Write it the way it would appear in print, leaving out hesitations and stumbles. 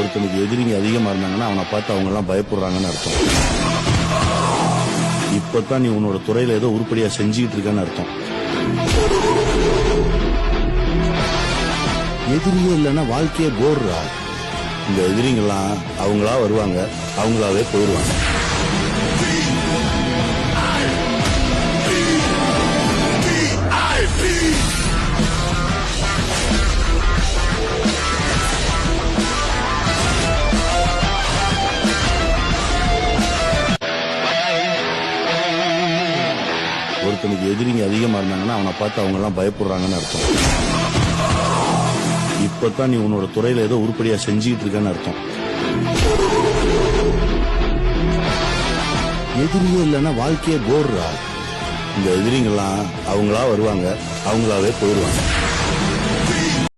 ஒருத்தனுக்கு எதிரிங்க அதிகமா இருந்தாங்கன்னா அவனை பார்த்து அவங்க எல்லாம் பயப்படுறாங்கன்னு அர்த்தம். இப்பதான் நீ உன்னோட துறையில ஏதோ உருப்படியா செஞ்சுக்கிட்டு இருக்கன்னு அர்த்தம். எதிரியே இல்லைன்னா வாழ்க்கையே போடுறா. இந்த எதிரிங்கெல்லாம் அவங்களா வருவாங்க, அவங்களாவே போயிடுவாங்க. ஒருத்தனுக்கு எதிரிங்க அதிகமா இருந்தாங்கன்னா அவனை பார்த்து அவங்க எல்லாம் பயப்படுறாங்கன்னு அர்த்தம். இப்பதான் நீ உன்னோட துறையில ஏதோ உருப்படியா செஞ்சுக்கிட்டு இருக்கன்னு அர்த்தம். எதிரியே இல்லைன்னா வாழ்க்கையே போடுறா. இந்த எதிரிங்கெல்லாம் அவங்களா வருவாங்க, அவங்களாவே போயிடுவாங்க.